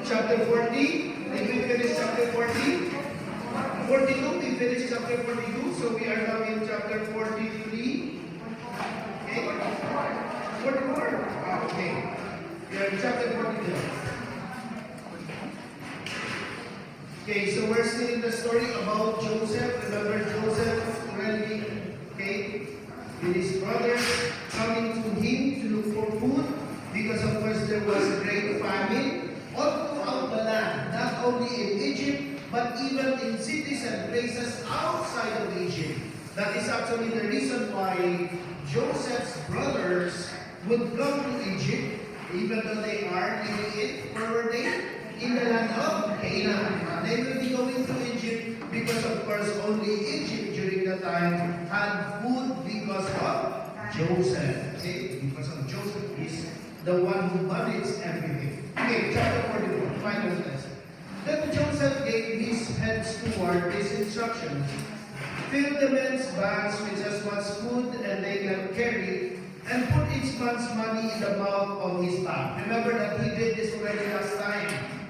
chapter 40. Did we finish chapter 40? 42, we finished chapter 42. So we are now in chapter 43. Okay? 44? Okay. We are in chapter 42. Okay, so we're still in the story about Joseph. Remember Joseph already, okay, with his brothers coming to him to look for food because of course there was a great famine all throughout the land, not only in Egypt, but even in cities and places outside of Egypt. That is actually the reason why Joseph's brothers would come to Egypt, even though they are living in, where were they? In the land of Canaan. They will be going to Egypt because of course only Egypt during the time had food because of Joseph. Okay? Because of Joseph is the one who managed everything. Okay, chapter 41, final lesson. Then Joseph gave his head steward these instructions. Fill the men's bags with as much food and they can carry, and put each man's money in the mouth of his bag. Remember that he did this already last time.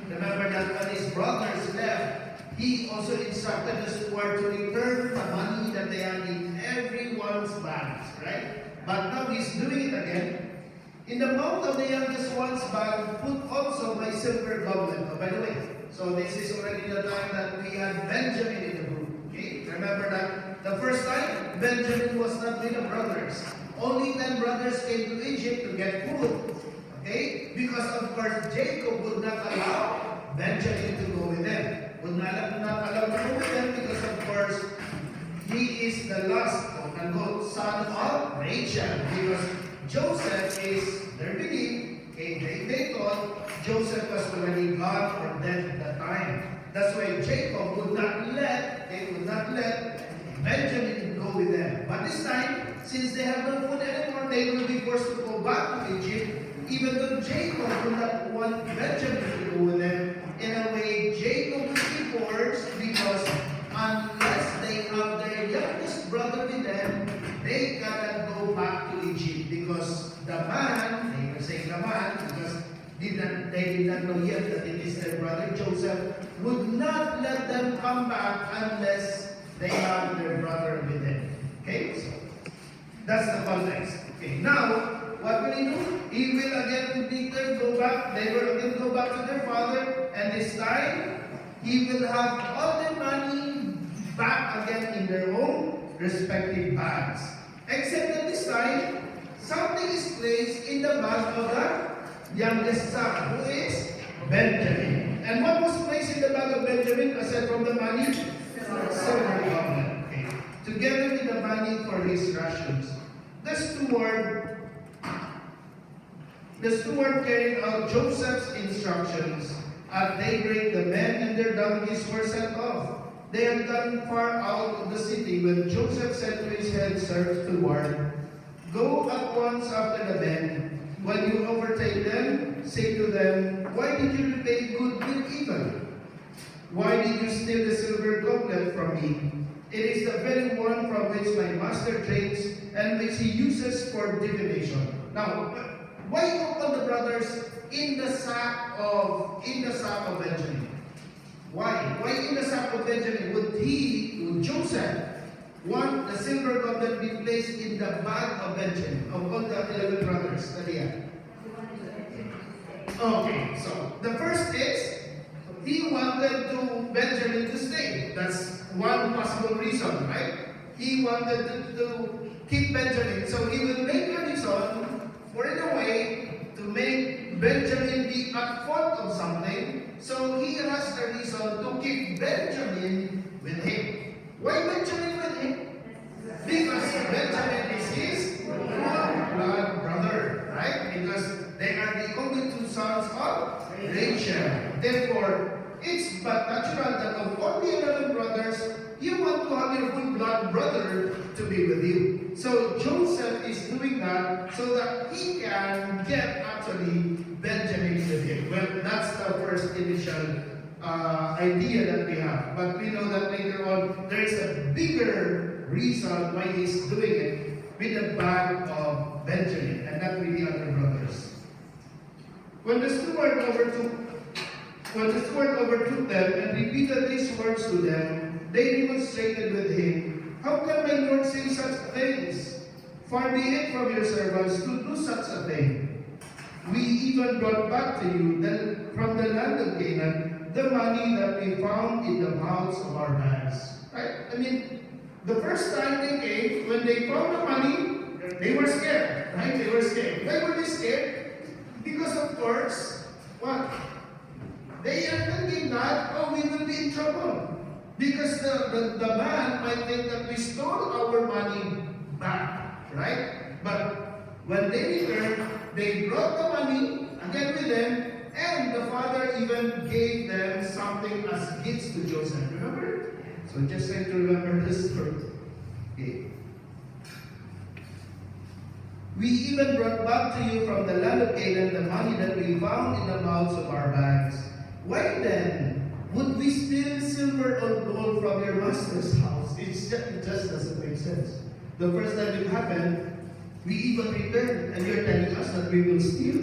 Remember that when his brothers left, he also instructed the steward to return the money that they had in everyone's bags, right? But now he's doing it again. In the mouth of the youngest one's bag, put also my silver goblet. Oh, by the way, so this is already the time that we had Benjamin in the group. Okay? Remember that the first time, Benjamin was not with the brothers. Only 10 brothers came to Egypt to get food. Okay? Because of course, Jacob would not allow Benjamin to go with them. Would not allow to go with them because of course, he is the last son of Rachel. Because Joseph is their belief. Okay? They thought Joseph was already gone or dead at that time. That's why Jacob would not let Benjamin go with them. But this time, since they have no food anymore, they will be forced to go back to Egypt. Even though Jacob would not want Benjamin to go with them, in a way, Jacob will be forced because unless they have their youngest brother with them, they cannot go back to Egypt because the man, they were saying the man, because they did not know yet that it is their brother Joseph, would not let them come back unless they have their brother with them. Okay, so that's the context. Okay, now, what will he do? He will again later go back, they will again go back to their father, and this time, he will have all their money back again in their own respective bags. Except that this time, something is placed in the bag of the youngest son, who is Benjamin. And what was placed in the bag of Benjamin, aside from the money? Silver goblet. Okay. Together with the money for his rations. The steward carried out Joseph's instructions. At daybreak, the men and their donkeys were sent off. They had gone far out of the city when Joseph said to his head steward, "Go at once after the men. When you overtake them, say to them, 'Why did you repay good with evil? Why did you steal the silver goblet from me? It is the very one from which my master drinks and which he uses for divination.'" Now, why open the brothers in the sack of Benjamin? Why? Why in the sack of Benjamin would Joseph want the silver goblet be placed in the bag of Benjamin, of all the 11 brothers that he had? Okay, so the first is he wanted Benjamin to stay. That's one possible reason, right? He wanted to keep Benjamin. So he will make a reason for in a way to make Benjamin be at fault of something. So he has a reason to keep Benjamin with him. Why Benjamin with him? Because Benjamin is his blood brother, right? Because they are the only two sons of Rachel. Therefore, it's but natural that of all the 11 brothers, you want to have your full blood brother to be with you. So Joseph is doing that so that he can get actually Benjamin with him. Well, that's the first initial idea that we have. But we know that later on, there is a bigger reason why he's doing it with the bag of Benjamin and not with the other brothers. When the steward overtook When the steward overtook them and repeated these words to them, they demonstrated with him, "How can my Lord say such things? Far be it from your servants to do such a thing. We even brought back to you from the land of Canaan the money that we found in the mouths of our bags." Right? I mean, the first time they came, when they found the money, they were scared. Right? They were scared. Why were they scared? Because of course, what? They are thinking that, oh, we will be in trouble. Because the man might think that we stole our money back. Right? But when they returned, they brought the money again with them, and the father even gave them something as gifts to Joseph. Remember? So just try to remember this story. Okay. We even brought back to you from the land of Canaan the money that we found in the mouths of our bags. Why then would we steal silver or gold from your master's house? It just doesn't make sense. The first time it happened, we even returned, and you're telling us that we will steal?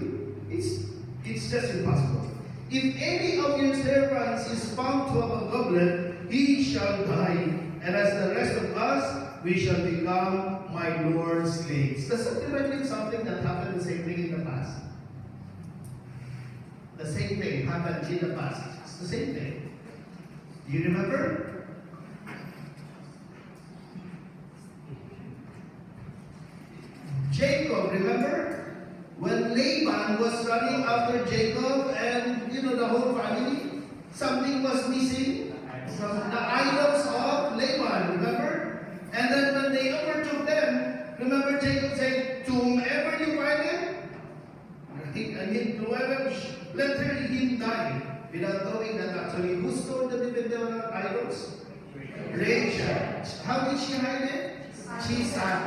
It's just impossible. If any of your servants is found to have a goblet, he shall die, and as the rest of us, we shall become my Lord's slaves. Does that remind you of something that happened the same thing in the past? The same thing happened in the past. It's the same thing. Do you remember? Jacob, remember? When Laban was running after Jacob and, the whole family, something was missing. The idols of Laban, remember? And then when they overtook them, remember Jacob said, "To whomever you find him, whoever, let him die." Without knowing that actually, who stole the idols? Rachel. How did she hide it? She sat.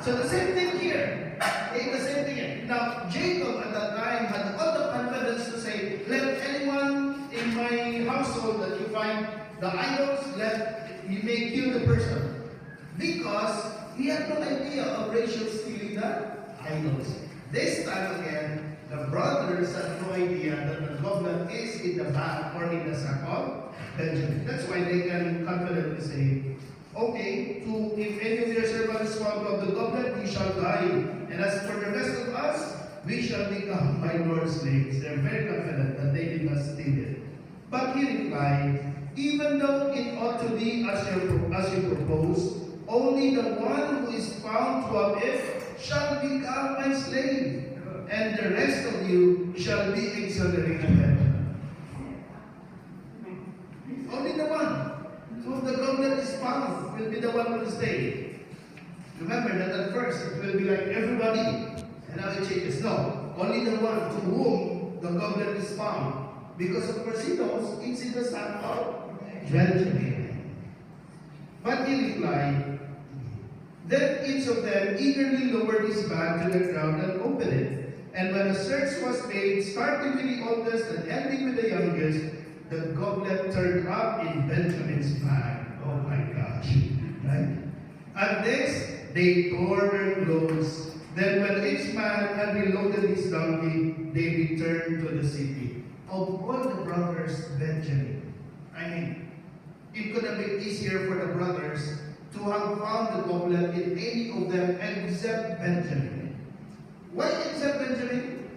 So the same thing here. Okay, the same thing here. Now, Jacob at that time had all the confidence to say, "Let anyone in my household that you find the idols, you may kill the person." Because he had no idea of Rachel stealing the idols. This time again, the brothers had no idea that the goblet is in the bag or in the sack of Benjamin. That's why they can confidently say, "Okay, if any of your servants found of the goblet, he shall die. And as for the rest of us, we shall become my Lord's slaves." They're very confident that they did not steal it. But he replied, "Even though it ought to be as you propose, only the one who is found to have it shall become my slave, and the rest of you shall be exonerated." Only the one. So the goblet is found will be the one who will stay. Remember that at first it will be like everybody, and now it changes. No, only the one to whom the goblet is found. Because of course he knows it's in the sack of Benjamin. But he replied, then each of them eagerly lowered his bag to the ground and opened it. And when a search was made, starting with the oldest and ending with the youngest, the goblet turned up in Benjamin's bag. Oh my gosh. Right? At this, they tore their clothes. Then when each man had reloaded his donkey, they returned to the city. Of all the brothers, Benjamin. It could have been easier for the brothers to have found the goblet in any of them except Benjamin. Why except Benjamin?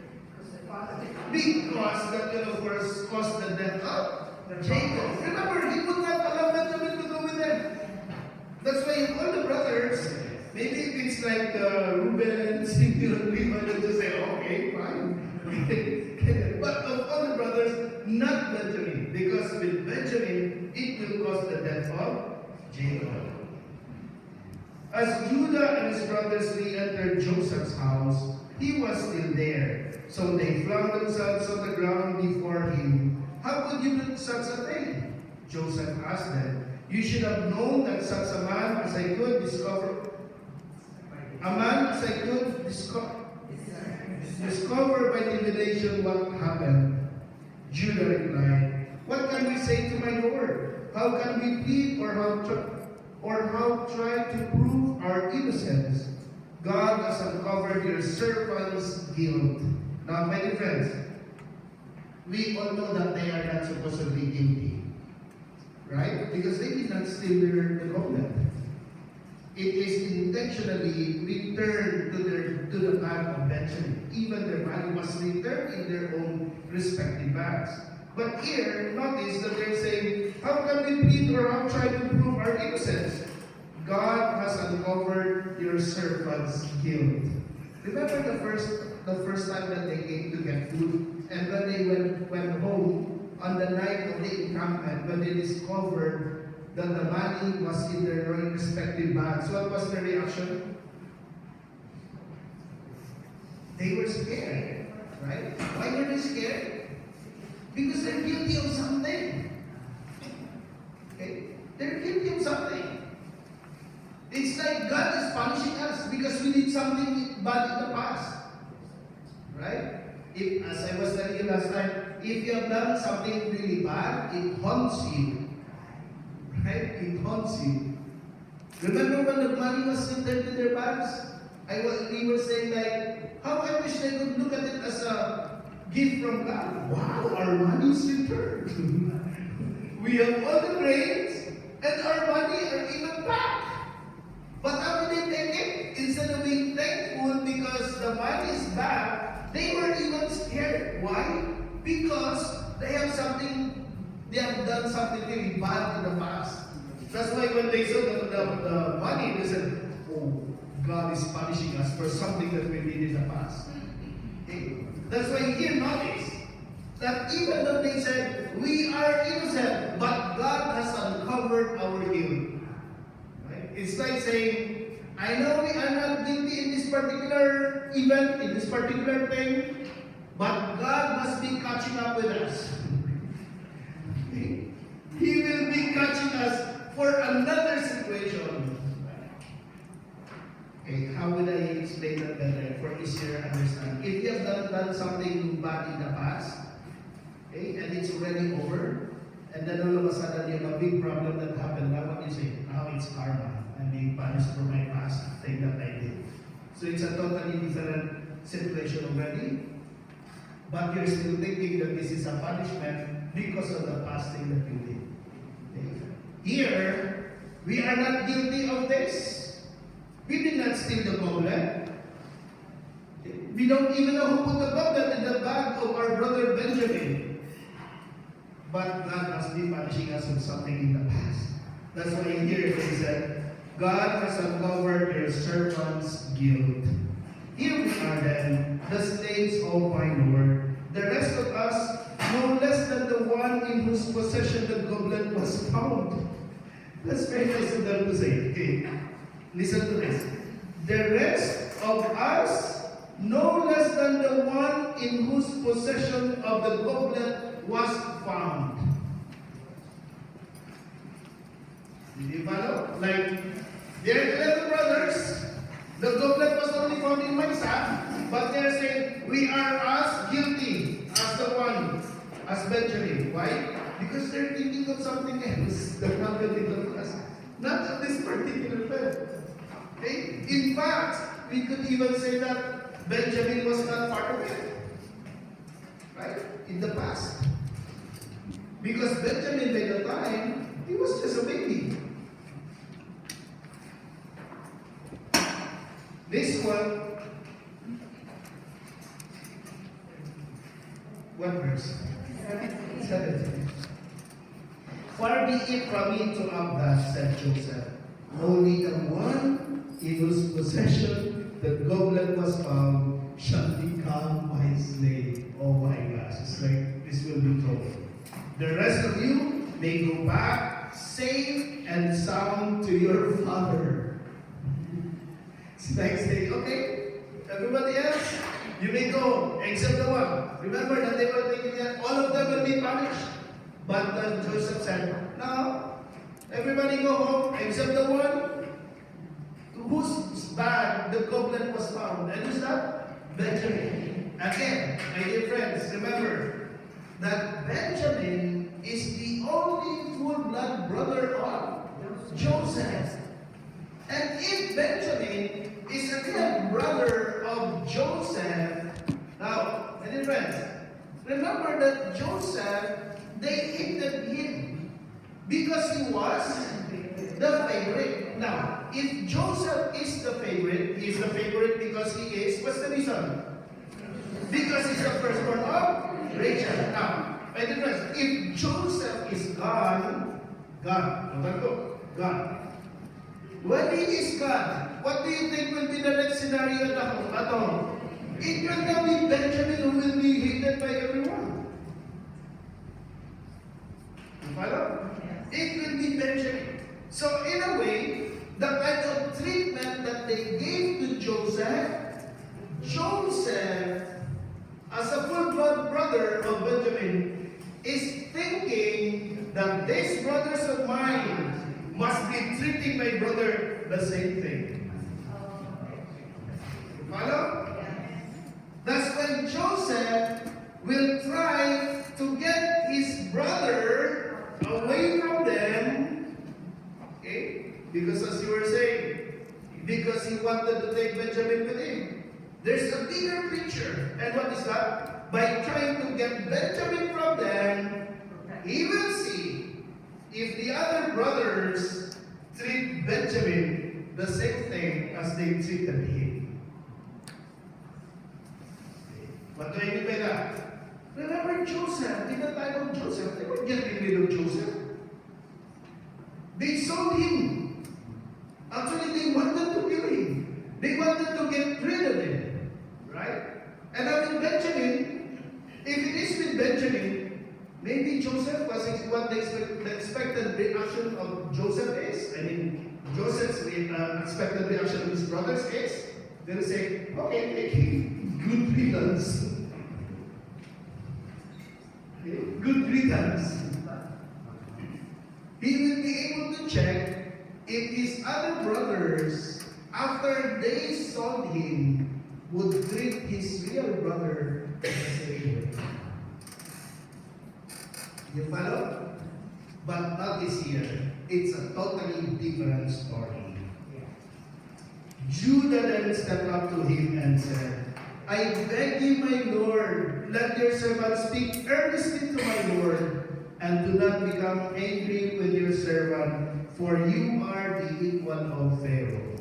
Because that will of course caused the death of Jacob. Remember, he would not allow Benjamin to go with them. That's why all the brothers, maybe if it's like Reuben, Simeon, Levi, they'll just say, "Okay, fine." But of all the brothers, not Benjamin. Because with Benjamin, it will cause the death of Jacob. As Judah and his brothers re-entered Joseph's house, he was still there. So they flung themselves on the ground before him. "How could you do such a thing?" Joseph asked them. "You should have known that such a man as I could discover by divination what happened." Judah replied, "What can we say to my Lord? How can we plead or how try to prove our innocence? God has uncovered your servant's guilt." Now, my dear friends, we all know that they are not supposedly guilty. Right? Because they did not steal the goblet. It is intentionally returned to the bag of Benjamin. Even their money was returned in their own respective bags. But here, notice that they're saying, how can we plead or how try to prove our innocence? God has uncovered your servant's guilt. Remember the first time that they came to get food, and when they went home on the night of the encampment, when they discovered that the money was in their respective bags, what was their reaction? They were scared, right? Why were they scared? Because they're guilty of something. Okay? They're guilty of something. It's like God is punishing us because we did something bad in the past. Right? If, as I was telling you last time, if you have done something really bad, it haunts you. Right? It haunts you. Remember when the money was returned in their bags? We were saying like, how I wish they could look at it as a gift from God. Wow, our money is returned. We have all the grains, and our money are even back. But how did they take it? Instead of being thankful because the money is back, they were even scared. Why? Because they have done something really bad in the past. That's why when they saw the money, they said, oh, God is punishing us for something that we did in the past. Okay? That's why here notice that even though they said, we are innocent, but God has uncovered our guilt. It's like saying, I know we are not guilty in this particular event, in this particular thing, but God must be catching up with us. He will be catching us for another situation. Okay, how would I explain that better for easier understanding? If you have done something bad in the past, okay, and it's already over, and then all of a sudden you have a big problem that happened, now what you say? Now it's karma. I'm being punished for my past thing that I did. So it's a totally different situation already. But you're still thinking that this is a punishment because of the past thing that you did. Okay. Here, we are not guilty of this. We did not steal the goblet. We don't even know who put the goblet in the bag of our brother Benjamin. But God must be punishing us with something in the past. That's why here they said, God has uncovered your servant's guilt. Here we are then, the slaves of my Lord. The rest of us, no less than the one in whose possession the goblet was found. That's very nice of them to say. Okay, listen to this. The rest of us, no less than the one in whose possession of the goblet was found. Did you follow? Like, they're 11 brothers. The goblet was only found in my son, but they're saying, we are as guilty as the one, as Benjamin. Why? Because they're thinking of something else that happened in the past. Not of this particular event. Okay? In fact, we could even say that Benjamin was not part of it. Right? In the past. Because Benjamin, by the time, he was just a baby. This one, what verse? 17. Far be it from me to have that, said Joseph. Only the one in whose possession the goblet was found shall become my slave. Oh my gosh, it's like this will be trouble. The rest of you may go back safe and sound to your father. It's like saying, okay, everybody else, you may go, except the one. Remember that they were thinking that all of them will be punished. But then Joseph said, no, everybody go home, except the one whose bag the goblet was found. And who's that? Benjamin. Again, my dear friends, remember that Benjamin is the only full-blood brother of Joseph. And if Benjamin is again brother of Joseph, now, my dear friends, Remember that Joseph, they hated him because he was the favorite. Now, if Joseph is the favorite, he is the favorite because he is, what's the reason? Because he's the firstborn of Rachel. Now, my dear friends, if Joseph is God, God. When he is God, what do you think will be the next scenario at home? It will now be Benjamin who will be hated by everyone. You follow? It will be Benjamin. So in a way, the kind of treatment that they gave to Joseph, as a full-blood brother of Benjamin, is thinking that these brothers of mine must be treating my brother the same thing. You follow? That's when Joseph will try to get his brother away from them. Okay? Because as you were saying, because he wanted to take Benjamin with him. There's a bigger picture. And what is that? By trying to get Benjamin from them, he will see if the other brothers treat Benjamin the same thing as they treated him. What do I mean by that? Remember Joseph, in the time of Joseph, they were getting rid of Joseph. They sold him. Actually, they wanted to kill him. They wanted to get rid of him. Right? And now with Benjamin, if it is with Benjamin, maybe Joseph was what the expected reaction of Joseph is. I mean, Joseph's expected reaction of his brothers is, they'll say, okay, take him. Good riddance. Okay? Good riddance. He will be able to check if his other brothers, after they sold him, would treat his real brother the same way. You follow? But not this year. It's a totally different story. Judah then stepped up to him and said, I beg you, my Lord, let your servant speak earnestly to my Lord, and do not become angry with your servant, for you are the equal of Pharaoh.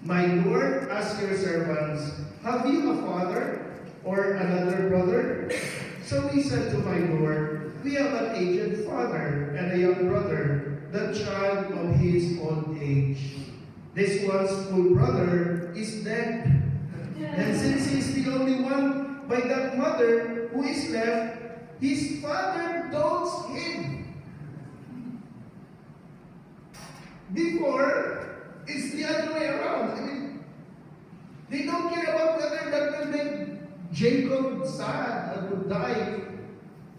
My Lord, ask your servants, have you a father or another brother? So he said to my Lord, we have an aged father and a young brother, the child of his old age. This one's full brother is dead. And since he is the only one by that mother who is left, his father dotes him. Before, it's the other way around. I mean, they don't care about whether that will make Jacob sad and will die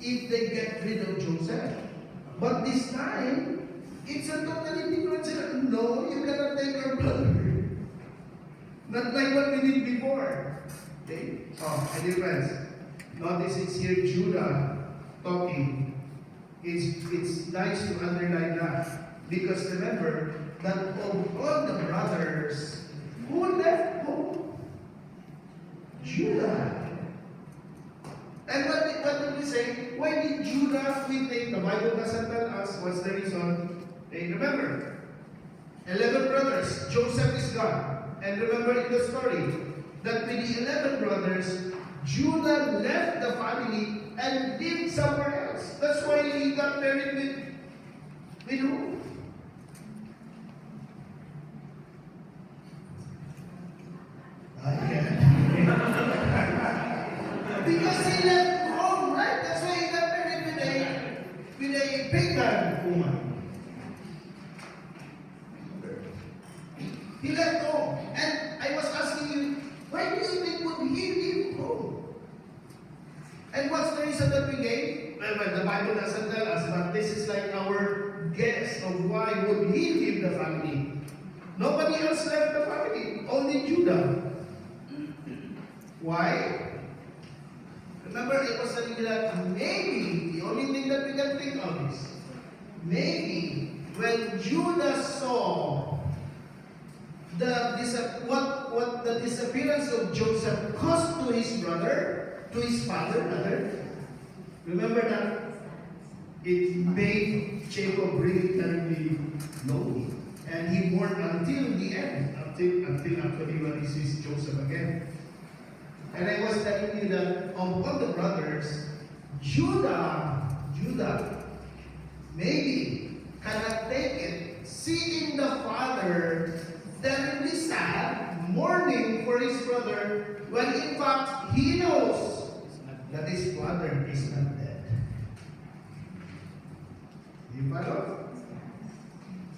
if they get rid of Joseph. But this time, it's a totally different scenario. No, you cannot take our brother. Not like what we did before. Okay? Oh, my dear friends, notice it's here Judah talking. It's nice to underline that. Because remember, that of all the brothers, who left home? Judah. And what did we say? Why did Judah quit? The Bible doesn't tell us what's the reason. Hey, remember, 11 brothers, Joseph is gone. And remember in the story, that with the 11 brothers, Judah left the family and lived somewhere else. That's why he got married with who? Because he left home, right? That's why he got married with a pagan woman. He left home. And I was asking you, why do you think would he leave home? And what's the reason that we gave? Well, the Bible doesn't tell us, but this is like our guess of why would he leave the family. Nobody else left the family, only Judah. Why? Remember, it was something that maybe, the only thing that we can think of is, maybe when Judah saw what the disappearance of Joseph caused to his brother, to his father, rather. Remember that? It made Jacob really terribly lonely. And he mourned until the end, until actually when he sees Joseph again. And I was telling you that of all the brothers, Judah, maybe cannot take it, seeing the father terribly sad, mourning for his brother, when in fact he knows that his father is not dead. You follow?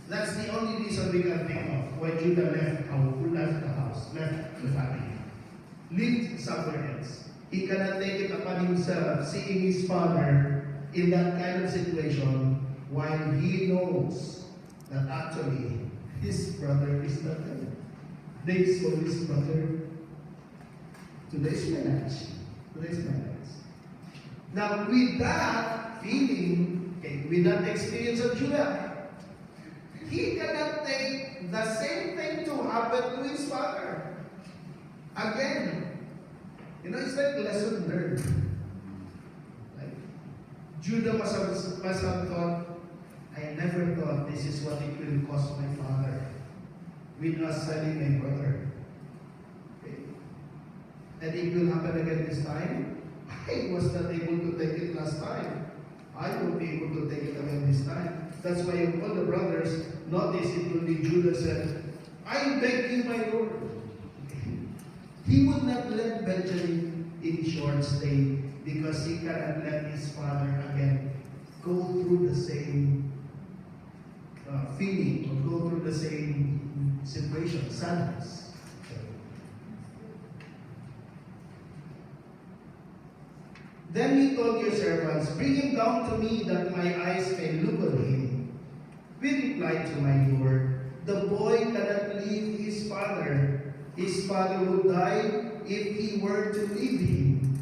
That's the only reason we can think of why Judah left the house, left the family, lived somewhere else. He cannot take it upon himself, seeing his father in that kind of situation, while he knows that actually his brother is not dead. They saw his brother today's marriage. Now, with that feeling, with that experience of Judah, he cannot take the same thing to happen to his father. Again, it's like lesson learned. Like, Judah must have thought, I never thought this is what it will cost my father with us selling my brother. Okay. And it will happen again this time. I was not able to take it last time. I will be able to take it again this time. That's why all the brothers notice it will be Judah said, I beg you, my Lord. He would not let Benjamin in short stay because he cannot let his father again go through the same feeling or go through the same situation, sadness. Then he told your servants, bring him down to me that my eyes may look on him. We replied to my Lord, the boy cannot leave his father. His father would die if he were to leave him.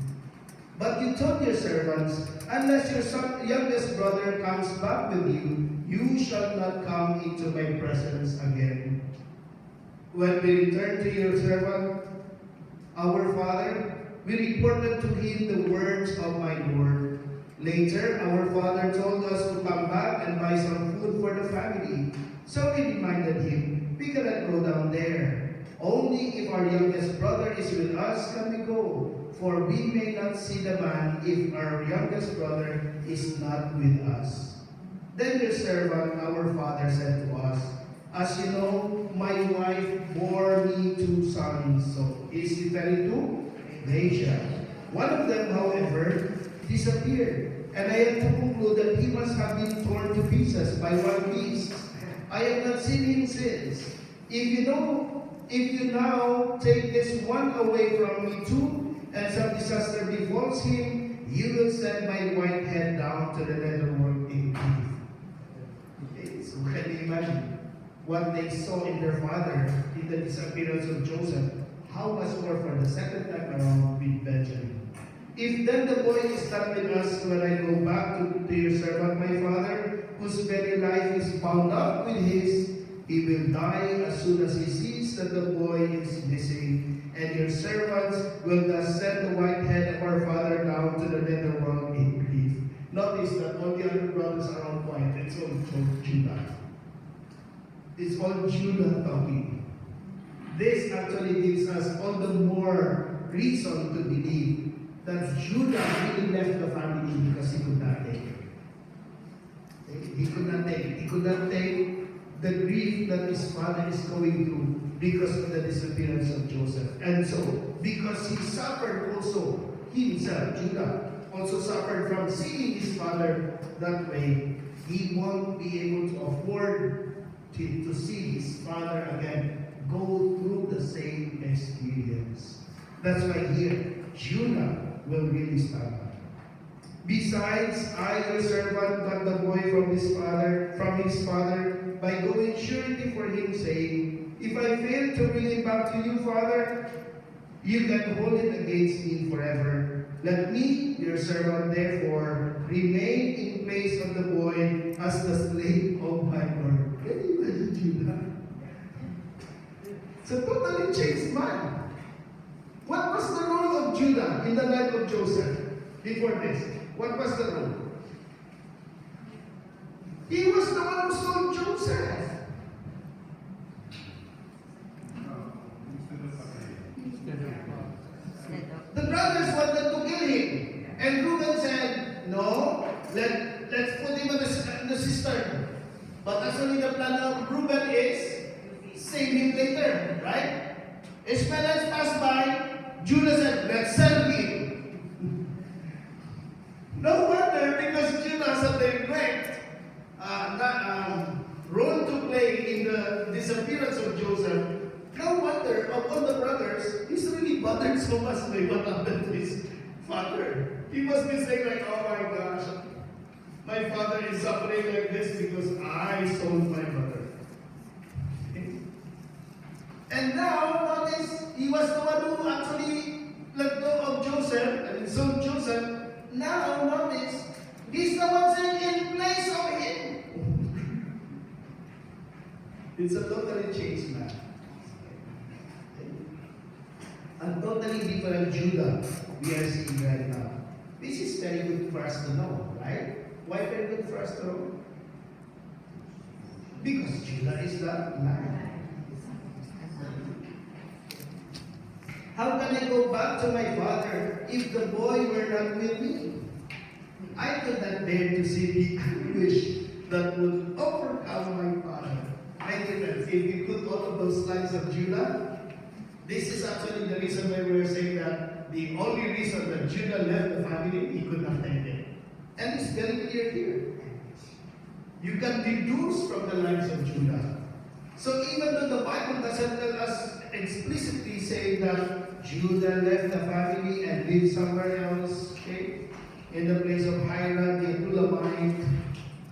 But you told your servants, unless your youngest brother comes back with you, you shall not come into my presence again. When we returned to your servant, our father, we reported to him the words of my Lord. Later, our father told us to come back and buy some food for the family. So we reminded him, we cannot go down there. Only if our youngest brother is with us can we go. For we may not see the man if our youngest brother is not with us. Then your servant, our father, said to us, as you know, my wife bore me 2 sons. So, is referring to Asia. One of them, however, disappeared. And I have to conclude that he must have been torn to pieces by wild beasts. I have not seen him since. If you now take this one away from me too, and some disaster befalls him, you will send my white head down to the netherworld in grief. Okay, so can you imagine what they saw in their father in the disappearance of Joseph? How much more for the second time around with Benjamin? If then the boy is not with us when I go back to your servant, my father, whose very life is bound up with his, he will die as soon as he sees that the boy is missing, and your servants will thus send the white head of our father down to the netherworld in grief. Notice that all the other brothers are on point. It's all Judah. It's all Judah talking. This actually gives us all the more reason to believe that Judah really left the family because he could not take it. He could not take it. He could not take the grief that his father is going through because of the disappearance of Joseph. And so, because he suffered also, himself, Judah, also suffered from seeing his father that way, he won't be able to afford to see his father again go through the same experience. That's why here, Judah will really stand up. Besides, I, your servant, got the boy from his father, by going surety for him, saying, if I fail to bring him back to you, Father, you can hold it against me forever. Let me, your servant, therefore, remain in place of the boy as the slave of my Lord. Can you imagine Judah? It's a totally changed man. What was the role of Judah in the life of Joseph before this? What was the role? He was the one who sold Joseph. The brothers wanted to kill him. And Reuben said, no, let's put him in the cistern. But actually the plan of Reuben is save him later, right? Ishmaelites passed by, Judah said, let's sell him. No wonder, because Judah has a direct role to play in the disappearance of Joseph. No wonder, of all the brothers, he's really bothered so much by what happened to his father. He must be saying like, oh my gosh, my father is suffering like this because I sold my brother. And now, notice, he was the one who actually let go of Joseph, and sold Joseph. Now, notice, he's the one saying in place of him. It's a totally changed man. A totally different Judah we are seeing right now. This is very good for us to know, right? Why very good for us to know? Because Judah is the lion. How can I go back to my father if the boy were not with me? I could not bear to see the anguish that would overcome my father. My goodness, if we put all of those lines of Judah, this is actually the reason why we are saying that the only reason that Judah left the family, he could not take it. And it's very clear here. You can deduce from the lines of Judah. So even though the Bible doesn't tell us explicitly saying that Judah left the family and lived somewhere else, okay, in the place of Hiram the Adullamite,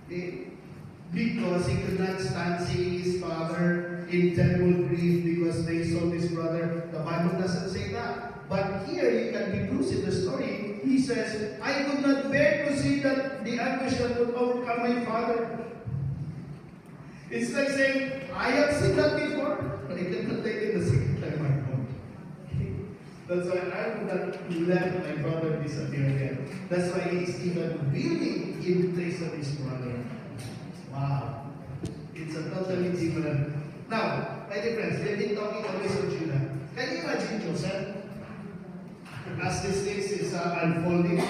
okay, because he could not stand seeing his father in terrible grief because they sold his brother. The Bible doesn't say that. But here you can deduce in the story, he says, I could not bear to see that the anguish that would overcome my father. It's like saying, I have seen that before, but I cannot take it the second time I come. That's why I would not let my brother disappear again. That's why he is even willing in place of his brother. Wow. It's a totally different. Now, my dear friends, we've been talking always of Judah. Can you imagine Joseph? As this thing is unfolding.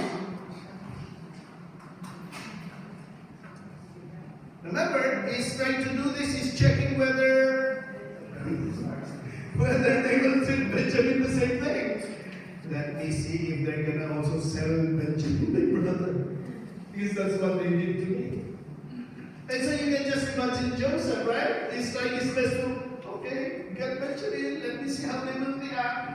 Remember, he's trying to do this, he's checking whether they will tell Benjamin the same thing. Let me see if they're going to also sell Benjamin, my brother. Because that's what they did to me. And so you can just imagine Joseph, right? He's trying his best to, okay, get Benjamin, let me see how they will react.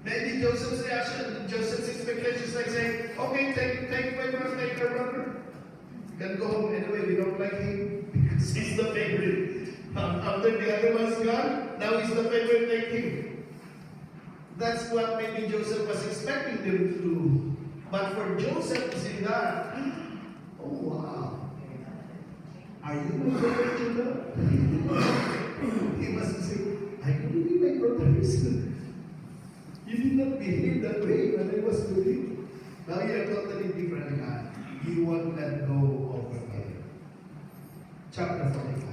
Maybe Joseph's reaction, Joseph's expectation is like saying, okay, take my brother, take your brother. You can go home anyway, we don't like him because he's the favorite. After the other one's gone, now he's the favorite, take him. That's what maybe Joseph was expecting them to do. But for Joseph to say that, oh wow, are you my brother, Judah? He must say, I can be my brother. You did not behave that way when I was with you. Now you are totally different man. You won't let go of your father. Chapter 45.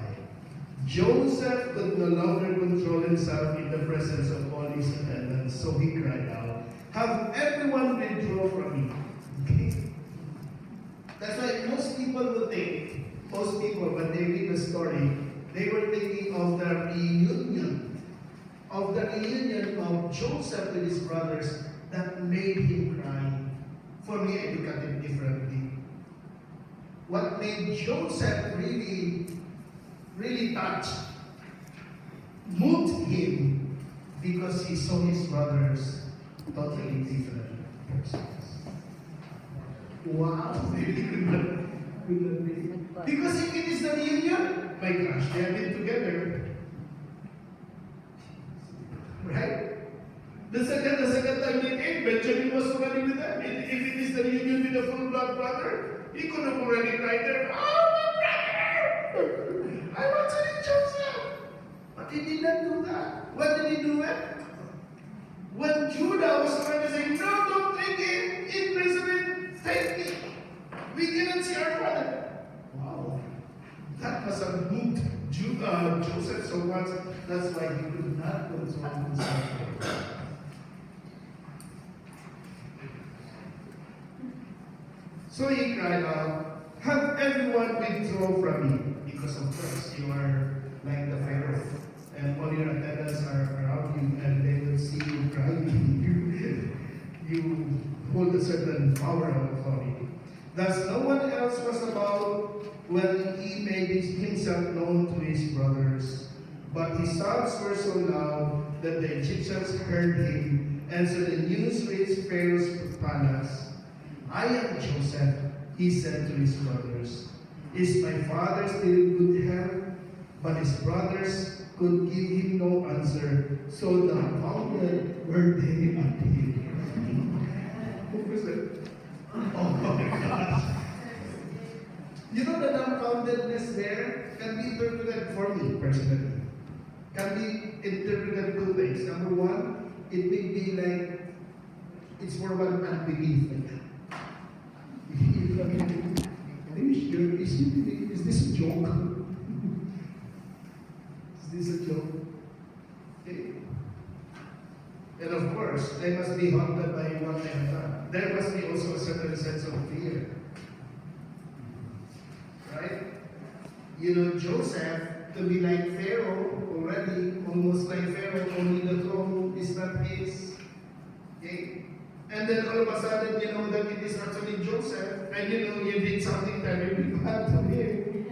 Joseph could no longer control himself in the presence of all his attendants, so he cried out, have everyone withdraw from me. Okay? That's why most people will think, when they read the story, they were thinking of the reunion of Joseph with his brothers that made him cry. For me, I look at it differently. What made Joseph really touched, moved him, because he saw his brothers totally different persons. Wow, really could not be. Because if it is the reunion, my gosh, they have been together. Right? The second time they came, Benjamin was already with them. If it is the reunion with the full blood brother, he could have already cried there, oh my brother! I want to eat Joseph! But he did not do that. What did he do? When Judah was trying to say, no, don't take him, imprisonment, take me. We didn't see our father. Wow. That must have moved Joseph so much. That's why he could not control himself. So he cried out, have everyone withdraw from me. Because of course you are like the Pharaoh. And all your attendants are around you and they will see you crying. You hold a certain power and authority. Thus no one else was about when he made himself known to his brothers. But his sobs were so loud that the Egyptians heard him, and so the news reached Pharaoh's palace. I am Joseph, he said to his brothers. Is my father still in good health? But his brothers could give him no answer, so dumbfounded were they at him. Who was it? Oh my gosh. You know the dumbfoundedness there can be interpreted for me personally. Can be interpreted two ways. Number one, it may be like it's more about unbelief. Are you sure? Is this a joke? Is this a joke? Okay. And of course, they must be haunted by what they have done. There must be also a certain sense of fear. Right? You know, Joseph, to be like Pharaoh, already almost like Pharaoh, only the throne is not his. Okay? And then all of a sudden, you know that it is actually Joseph, and you know you did something terribly bad to him.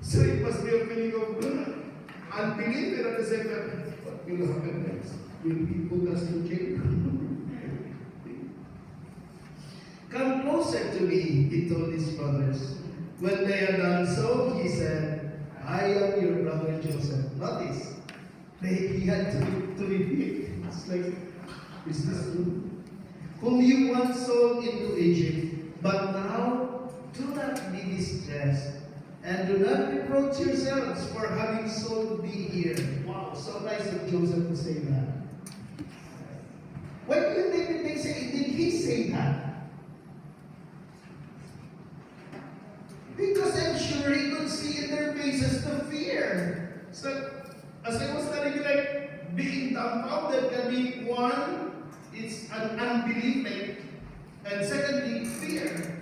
So it must be a feeling of unbelief, and at the same time, what will happen next? Will he put us to jail? Come closer to me, he told his brothers. When they had done so, he said, I am your brother Joseph. Notice, he had to repeat. It's like, is this true? Whom you once sold into Egypt, but now do not be distressed, and do not reproach yourselves for having sold me here. Wow, so nice of Joseph to say that. What do you think they say? Did he say that? Because I'm sure he could see in their faces the fear. So, as I was telling you, like, being dumbfounded can be one, it's an unbelief, and secondly, fear.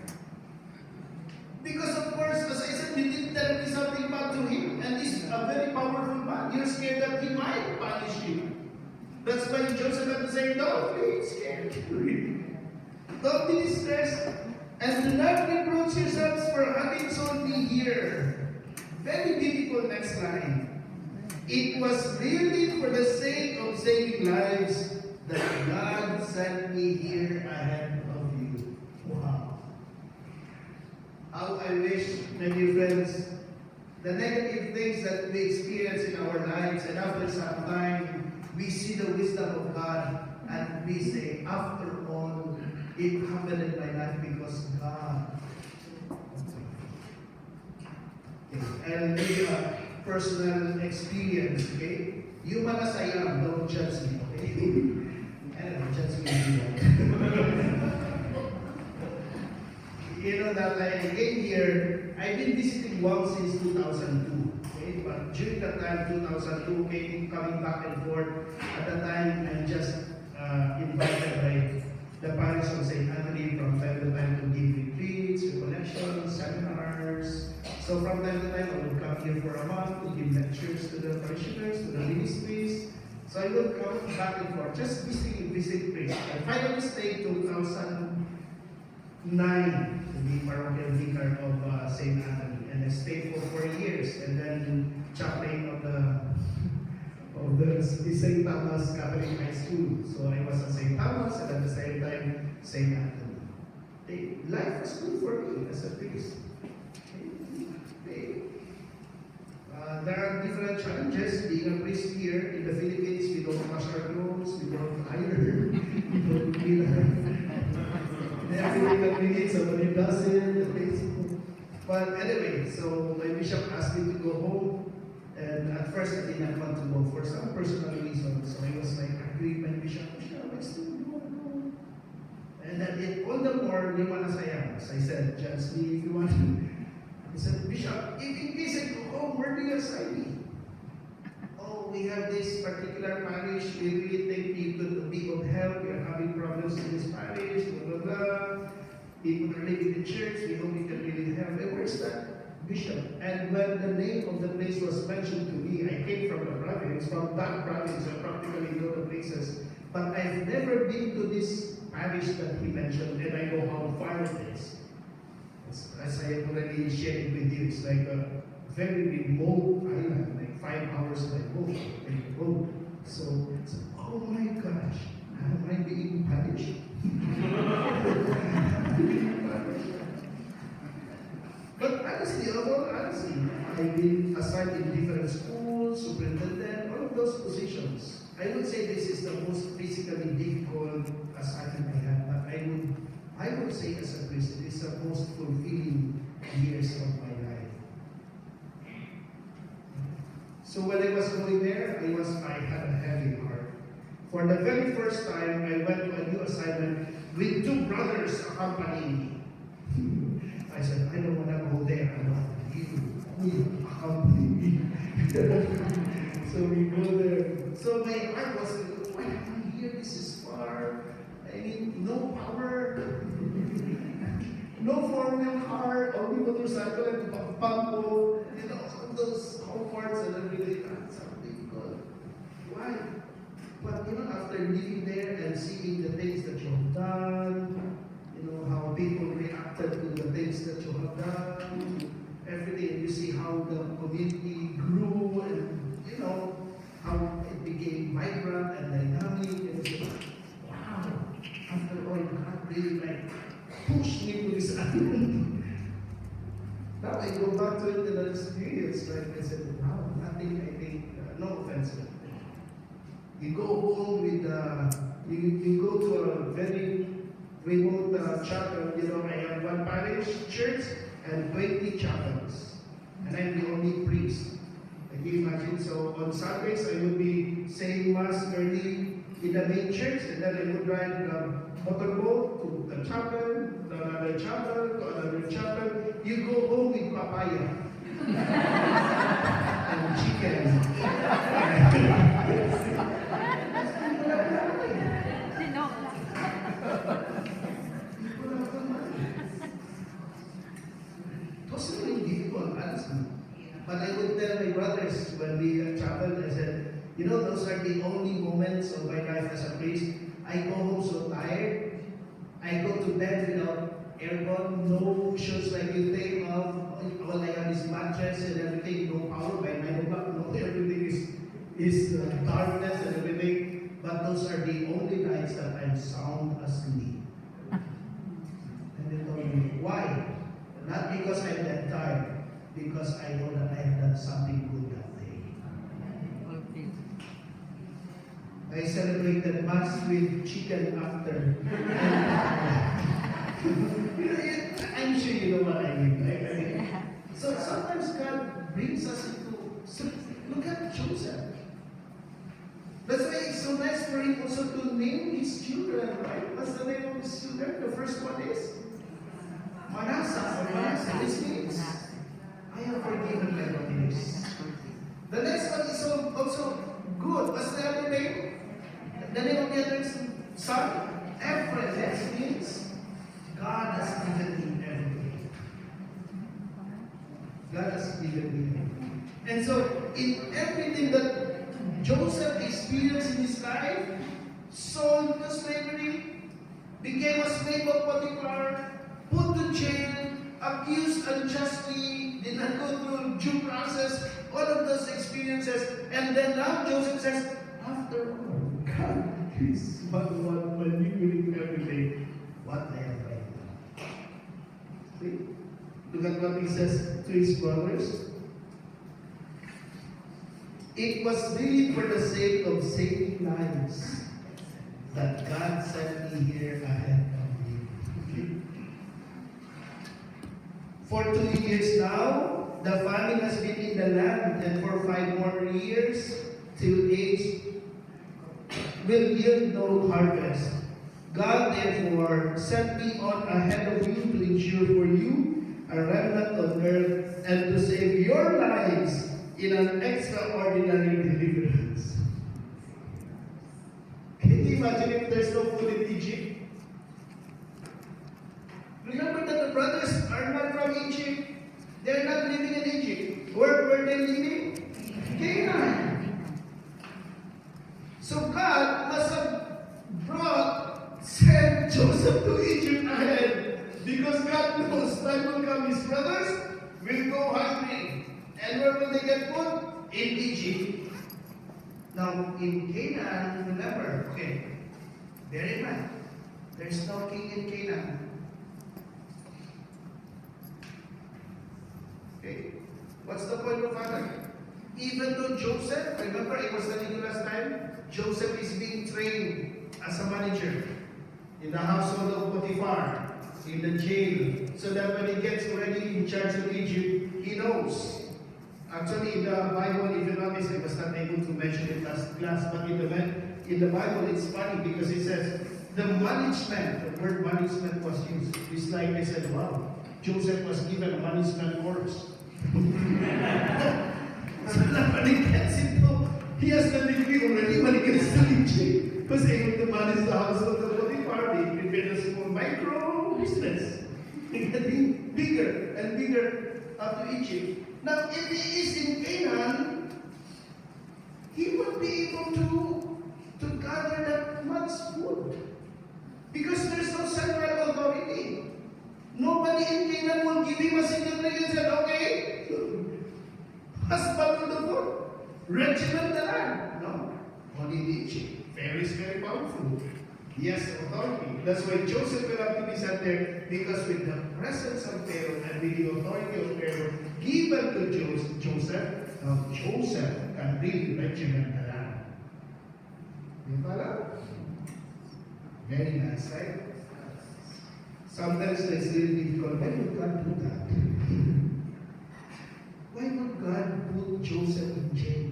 Because of course, as I said, you did tell me something bad to him, and he's a very powerful man. You're scared that he might punish you. That's why Joseph had to say, don't be scared. Don't be distressed, and do not reproach yourselves for having sold me here. Very beautiful next line. It was really for the sake of saving lives that God sent me here ahead of you. Wow. How I wish, my dear friends, the negative things that we experience in our lives, and after some time, we see the wisdom of God, and we say, after all, it happened in my life because God. Okay. And maybe a personal experience, okay? Human as I am, don't judge me, okay? Judge me. You know that like I came here, I've been visiting Guam since 2002. Okay? But during that time, 2002, coming back and forth, at that time, I'm just invited by the parish of St. Anthony from time to time to give retreats, recollections, seminars. So from time to time, I would come here for a month to give lectures to the parishioners, to the ministries. So I would come back and forth, just visit priests. I finally stayed 2009 to be parochial vicar of St. Anthony, and I stayed for 4 years, and then chaplain of the St. Thomas Catholic High School. So I was at St. Thomas, and at the same time, St. Anthony. Life was good for me as a priest. There are different challenges being a priest here in the Philippines. We don't wash our clothes, we don't iron, we don't clean our everything that we need, somebody does it. But anyway, so my bishop asked me to go home, And at first, I did not want to go for some personal reasons. So I was like, agreeing with my bishop, I still want to go. And then all the more, di man nasaya. So I said, Judge me if you want to. I said, Bishop, if in case I go home, where do you assign me? Oh, we have this particular parish. We really think you could be of help. We are having problems in this parish, blah, blah, blah. People are living in the church. We hope we can really help. And where's that bishop? And when the name of the place was mentioned to me, I came from the province. From that province, I practically know the places. But I've never been to this parish that he mentioned, and I know how far it is. As I have already shared with you, it's like a very remote island, like 5 hours by boat. So, oh my gosh, am I being punished? But honestly, I've been assigned in different schools, superintendent, all of those positions. I would say this is the most physically difficult assignment I have, but I would say as a Christian, it's the most fulfilling years of my life. So when I was going there, I had a heavy heart. For the very first time, I went to a new assignment with 2 brothers accompanying me. I said, I don't want to go there. I want you will accompany me. So we go there. So my heart was, why am I here? This is far. I mean, no power, no 4-wheel car, only motorcycle and pampo, all those comforts and everything. That's something good. Why? But after living there and seeing the things that you have done, how people reacted to the things that you have done, everything, you see how the community grew and how it became vibrant and dynamic, and you wow, after all, God really pushed me to this island. Now I go back to it in an experience, I said, wow, nothing, I think, no offense. You go home with, you go to a very remote chapel. I have 1 parish church and 20 chapels, and I'm the only priest. Can you imagine? So on Sundays, I would be saying Mass early in the main church, and then I would ride the motorboat to the chapel, to another chapel, to another chapel. You go home with papaya and chicken. It was really difficult, honestly. But I would tell my brothers when we traveled, I said, those are the only moments of my life as a priest. I go home so tired. I go to bed without aircon, no cushions like you think of. All I have is mattress and everything, no power by 9 o'clock. No, everything is darkness and everything. But those are the only nights that I'm sound asleep. And they told me, why? Not because I'm that tired. Because I know that I have done something good that day. I celebrated Mass with chicken after. I'm sure you know what I mean, right? So sometimes God brings us into. Look at Joseph. That's why it's so nice for him also to name his children, right? What's the name of his children? The first one is Manasseh. This means I have forgiven my brothers. The next one is also good. What's the other name? The name of the other son? Ephraim. That means God has given him everything. God has given him. And so, in everything that Joseph experienced in his life, sold to slavery, became a slave of Potiphar, put to jail, accused unjustly, did not go through due process, all of those experiences. And then now Joseph says, after all, God is one maneuvering everything. What I have right now. See? Look at what he says to his brothers. It was really for the sake of saving lives that God sent me here ahead of you. For 2 years now, the famine has been in the land, and for 5 more years, till age will yield no harvest. God therefore sent me on ahead of you to ensure for you a remnant on earth and to save your lives in an extraordinary deliverance. Can you imagine if there's no food in Egypt? Remember that the brothers are not from Egypt. They're not living in Egypt. Where were they living? Canaan. So God must have sent Joseph to Egypt ahead, because God knows time will come, his brothers will go hungry. And where will they get food? In Egypt. Now, in Canaan, remember, okay, bear in mind, there's no king in Canaan. Okay, what's the point of famine? Even though Joseph, remember I was telling you last time, Joseph is being trained as a manager in the household of Potiphar, in the jail, so that when he gets already in charge of Egypt, he knows. Actually, in the Bible, if you notice, I was not able to mention it last class, but in the Bible, it's funny because it says, the management, the word management was used. It's like they said, wow, Joseph was given a management course. So that when he gets into, he has the degree already when he gets to Egypt. Because able to manage the household of Potiphar, he prepared a small micro business. Getting bigger and bigger up to Egypt. Now, if he is in Canaan, he would be able to gather that much food. Because there's no central authority. Nobody in Canaan will give him a single thing and say, okay, husband of the food, regiment the land. No, only in Egypt. Pharaoh is very powerful. He has authority. That's why Joseph will have to be sent there, because with the presence of Pharaoh and with the authority of Pharaoh given to Joseph, now Joseph can really regiment the land. You follow? Very nice, right? Sometimes it's really difficult. Why would God do that? Why would God put Joseph in jail?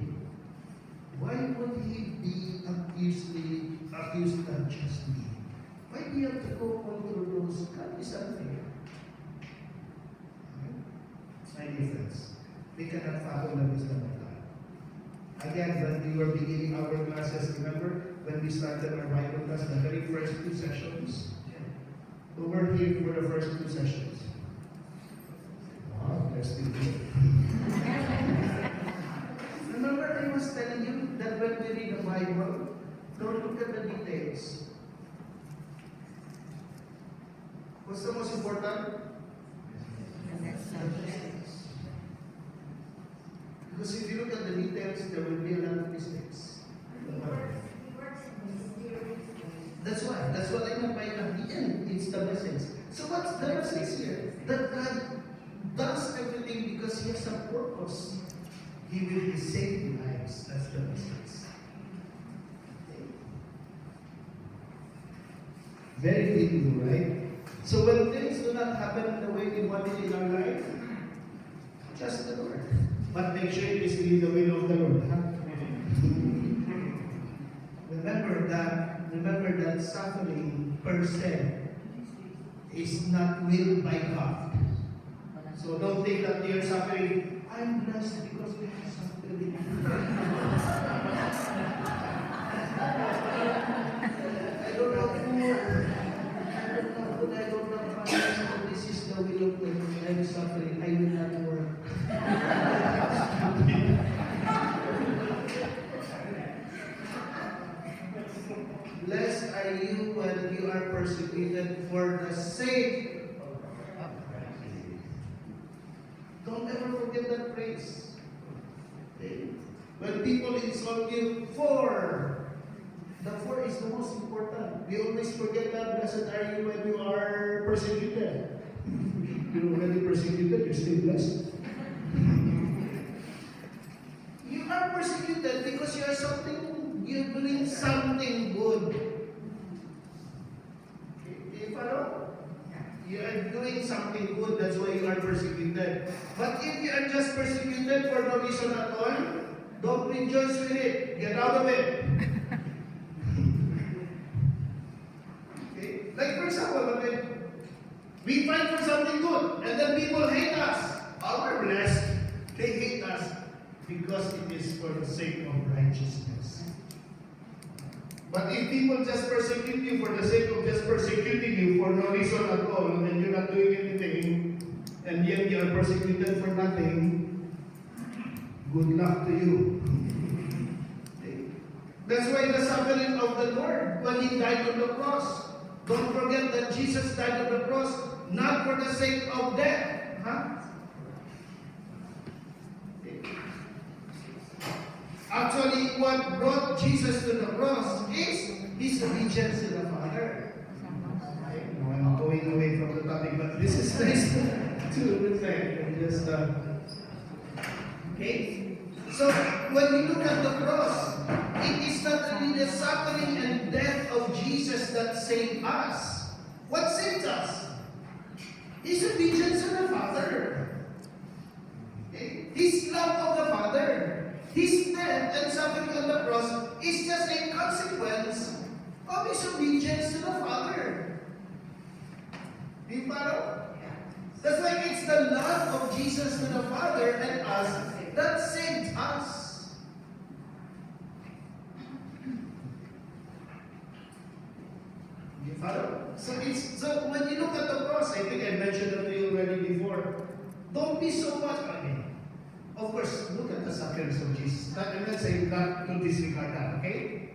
Why would he be accused unjustly? Why do you have to go all through those? God is unfair. My dear friends, we cannot follow the wisdom of God. Again, when we were beginning our classes, remember when we started our Bible class, the very first 2 sessions? We were here for the first 2 sessions. Wow, they're still here. Remember I was telling you that when we read the Bible, don't look at the details. What's the most important? The details. Because if you look at the details, there will be a lot of mistakes. That's what I meant by the end. It's the message. So what's the message here? That God does everything because He has a purpose. He will save lives. That's the message. Very beautiful, right? So when things do not happen the way we want it in our life, trust the Lord. But make sure it is really the will of the Lord. Huh? Remember that suffering per se is not willed by God. So don't think that you're suffering. I'm blessed because we are suffering. I don't know food. I don't know finance, but this is the will of God. I'm suffering. I will not work. Blessed are you when you are persecuted for the sake of Christ. Don't ever forget that phrase. Okay? When people insult you for, the for is the most important. We always forget that. Blessed are you when you are persecuted. You're already persecuted, you're still blessed. You are persecuted because you're doing something good. Okay, follow? You are doing something good, that's why you are persecuted. persecuted. But if you are just persecuted for no reason at all, don't rejoice with it. Get out of it. Okay? Like for example, we fight for something good, and then people hate us. We're blessed. They hate us because it is for the sake of righteousness. But if people just persecute you for the sake of just persecuting you for no reason at all, and you're not doing anything, and yet you are persecuted for nothing, good luck to you. That's why the suffering of the Lord when He died on the cross. Don't forget that Jesus died on the cross not for the sake of death. Actually, what brought Jesus to the cross is His obedience to the Father. I'm going away from the topic, but this is nice to reflect and just okay. So when we look at the cross, it is not only the suffering and death of Jesus that saved us. What saved us? His obedience to the Father. Okay? His love of the Father. His death and suffering on the cross is just a consequence of His obedience to the Father. Do you follow? That's why it's the love of Jesus to the Father and us that saved us. You follow? So when you look at the cross, I think I mentioned that to you already before. Don't be so much. Of course, look at the sufferings of Jesus. I'm not saying that to disregard that, okay?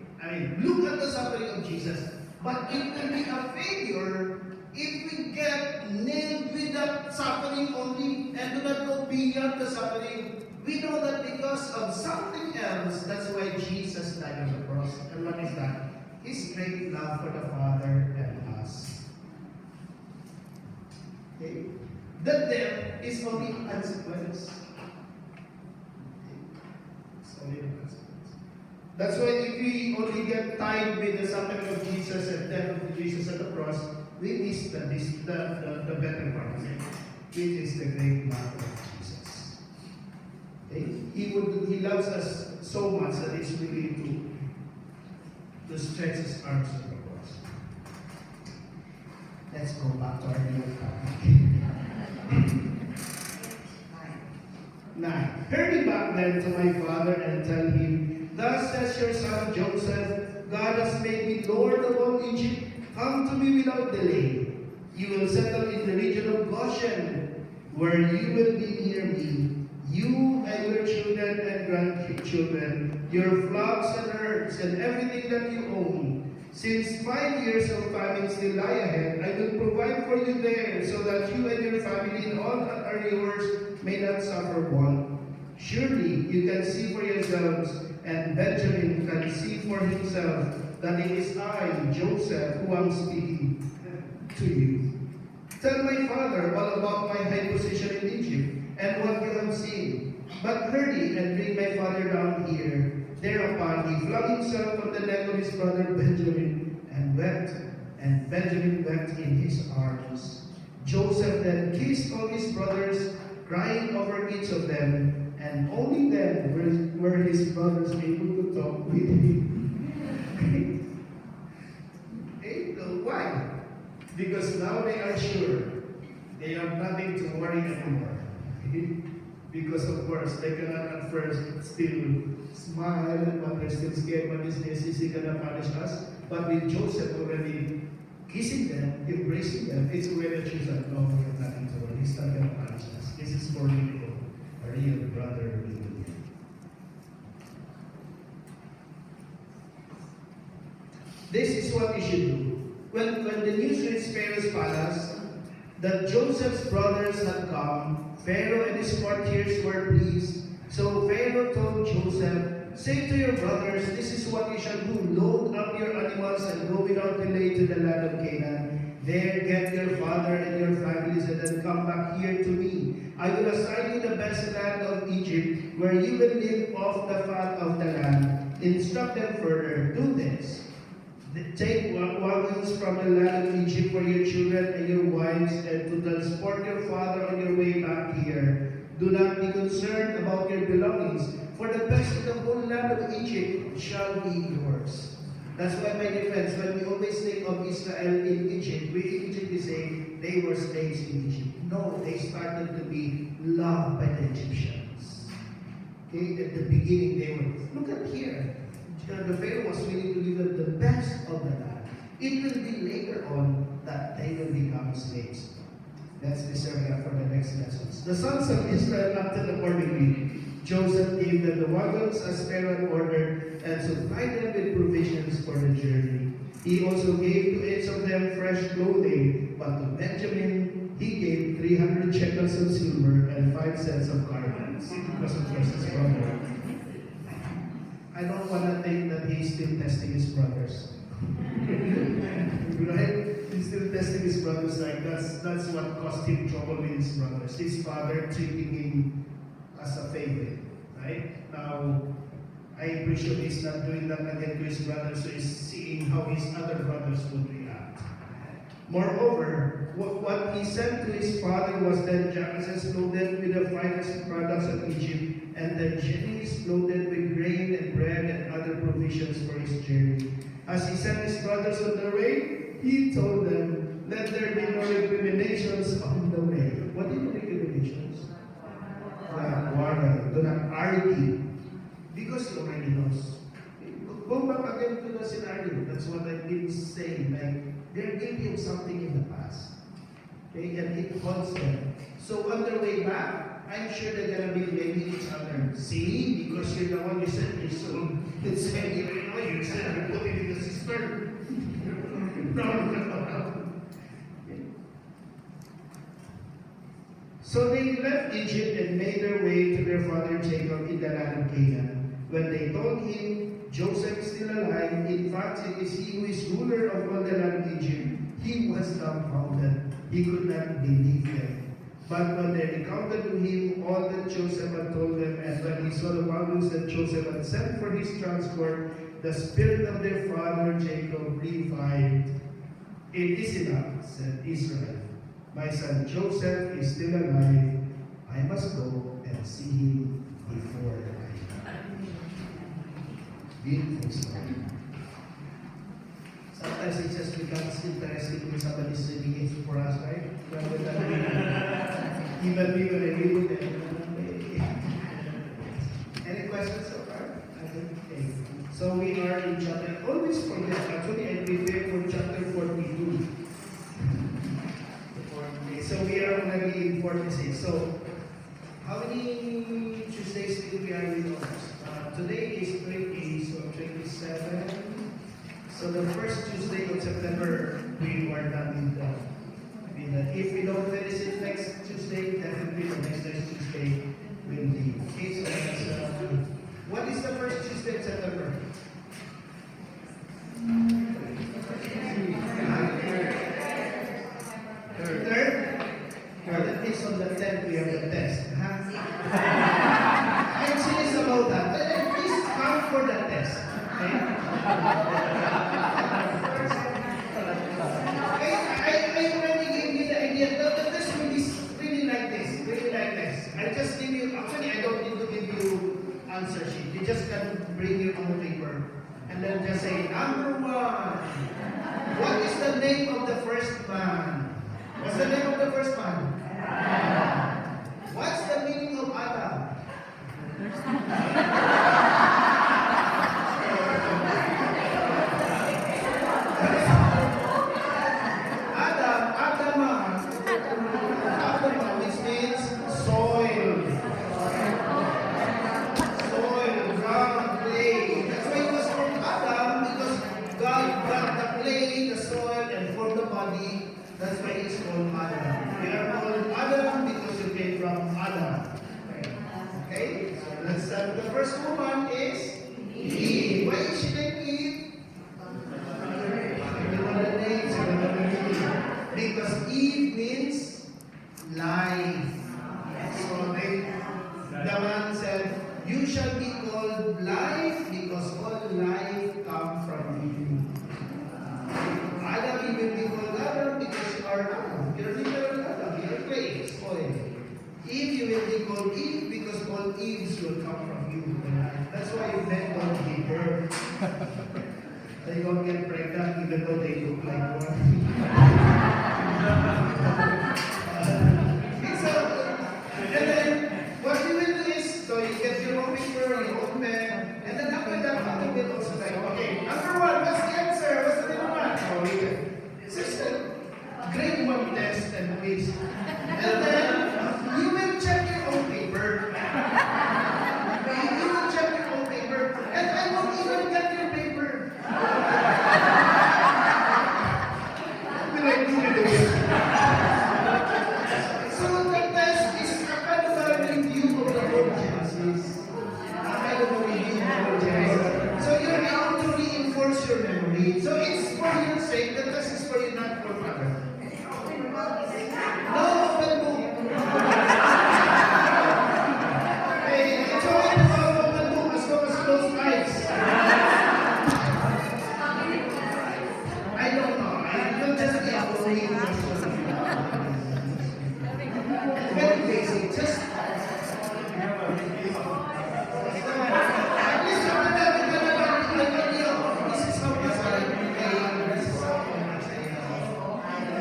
Look at the suffering of Jesus. But it will be a failure if we get nailed with that suffering only and do not go beyond the suffering. We know that because of something else, that's why Jesus died on the cross. And what is that? His great love for the Father and us. Okay? The death is only a consequence. That's why if we only get tied with the suffering of Jesus and death of Jesus at the cross, we miss the better part, which is the great love of Jesus. Okay? He loves us so much that He's willing to stretch His arms to the cross. Let's go back to our real topic. 9. Hurry back then to my father and tell him, thus says your son Joseph, God has made me Lord of all Egypt. Come to me without delay. You will settle in the region of Goshen, where you will be near me, you and your children and grandchildren, your flocks and herds, and everything that you own. Since 5 years of famine still lie ahead, I will provide for you there, so that you and your family and all that are yours may not suffer want. Surely you can see for yourselves, and Benjamin can see for himself, that it is I, Joseph, who am speaking to you. Tell my father all about my high position in Egypt, and what you have seen. But hurry and bring my father down here. Thereupon he flung himself on the neck of his brother Benjamin, and wept, and Benjamin wept in his arms. Joseph then kissed all his brothers, crying over each of them, and only then were his brothers able to talk with him. Why? Because now they are sure they have nothing to worry anymore. Because of course they cannot at first still smile, but they're still scared. What is this? Is he gonna punish us? But with Joseph already kissing them, embracing them, it's already a choice that no, we have nothing to worry. He's not gonna punish us. This is for real, a real brother reunion. This is what you should do. When the news reached Pharaoh's palace that Joseph's brothers had come, Pharaoh and his courtiers were pleased. So Pharaoh told Joseph, say to your brothers, this is what you shall do. Load up your animals and go without delay to the land of Canaan. There get your father and your families and then come back here to me. I will assign you the best land of Egypt, where you will live off the fat of the land. Instruct them further, do this. Take wagons from the land of Egypt for your children and your wives, and to transport your father on your way back here. Do not be concerned about your belongings, for the best of the whole land of Egypt shall be yours. That's why, my dear friends, when we always think of Israel in Egypt, we immediately say they were slaves in Egypt. No, they started to be loved by the Egyptians. Okay, at the beginning they were, look at here. The Pharaoh was willing to give them the best of the land. It will be later on that they will become slaves. Let's reserve that for the next lessons. The sons of Israel acted accordingly. Joseph gave them the wagons as Pharaoh ordered and supplied them with provisions for the journey. He also gave to each of them fresh clothing, but to Benjamin he gave 300 shekels of silver and 5 sets of garments because of his brother. I don't want to think that he's still testing his brothers. Right? He's still testing his brothers, like that's what caused him trouble with his brothers. His father treating him as a favorite. Right? Now, I appreciate he's not doing that again to his brothers, so he's seeing how his other brothers would react. Moreover, what he sent to his father was that jackasses loaded with the finest products of Egypt, and the genies loaded with grain and bread and other provisions for his journey. As he sent his brothers on the way, he told them, let there be no recriminations on the way. What are the recriminations? Quarrel. Do not argue. Because he already knows. Go back again to the scenario. That's what I've been saying. Like, they're guilty of something in the past. Okay, and it haunts them. So on their way back, I'm sure they're gonna be blaming each other. See, because you're the one you said you're so insane. You said you're putting in the cistern. No. So they left Egypt and made their way to their father Jacob in the land of Canaan. When they told him, Joseph is still alive, in fact it is he who is ruler of all the land of Egypt, he was dumbfounded. He could not believe them. But when they recounted to him all that Joseph had told them, and when he saw the wagons that Joseph had sent for his transport, the spirit of their father Jacob revived. It is enough, said Israel. My son Joseph is still alive. I must go and see him before I die. Beautiful story. Sometimes it just becomes interesting when somebody's reading it for us, right? Even we when I read it. Any questions so far? Okay. So we are in chapter, always forget, actually I prepare for chapter 42. So we are already in 46. So how many Tuesdays will we are with us? Today is 20, so 27. So the first Tuesday of September, we are done with that. If we don't finish it next Tuesday, definitely the next Tuesday will be. Okay, so that's, what is the first Tuesday of September? Third? That means on the 10th we have the test. I'm serious about that. But please come for the test. Okay? I already gave you the idea. The test will be really like this. Really like this. I just give you, actually I don't need to give you answer sheet. You just can bring your own paper. And then just say, number 1. What is the name of the first man? What's the name of the first man? What's the meaning of Adam? Adama, which means soil. Soil, ground, clay. That's why he was called Adam, because God brought the clay, the soil, and formed the body. That's why he's called Adam. We are called Adam because you came from Adam. Okay? So let's start. The first woman is Eve. Why is she named Eve? Because Eve means life. So the man said, you shall be called life because all life comes from you. Adam, you will be called Adam because you are Adam. You're literal Adam. You're clay, soil. Eve Eve, you will be called Eve because all Eves will come from you. That's why men don't give birth. They don't get pregnant even though they look like one. And then what you will do is, so you get your own paper, your own pen, and then after that, you will also like, okay, number one, what's the answer? What's the number one? Oh, it's just a grade 1 test and quiz. And then you will check your own paper. You will check your own paper, and I won't even get your paper. Will I do it again? So the test is a kind of a review of the whole Genesis. A kind of a review of the whole Genesis. So you're able to reinforce your memory. So it's for your sake, the test is for you, not for others. No open book. Hey, it's only about open book as long as closed eyes. I don't know. I don't just be following very basic. Just at least after that, we can have an idea of this is how much I pay, this is how much I have.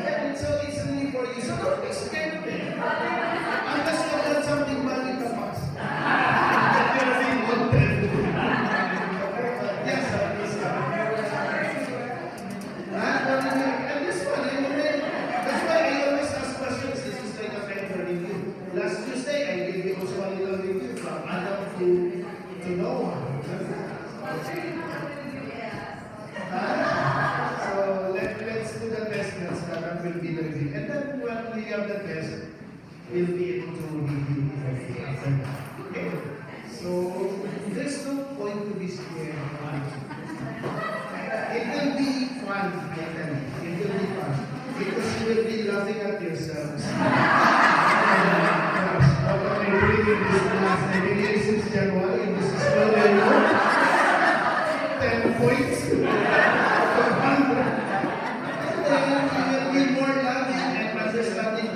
And so it's only for you. So don't be scared of it. Unless you want something bad in the past. You're being content. Yes, sir. Yes, sir. And this one, that's why I always ask questions. This is like a kind of review. Last Tuesday, I gave you also a little review from Adam to Noah. So let's do the test next. That will be the review. And then when we have the test, we'll be able to review it after that. Okay? So there's no point to be scared. It will be fun, I tell you. It will be fun. Because you will be laughing at yourselves. I've been reading this class. I've been here since January. This is well I know. 10 points. And then you will be more loving and understanding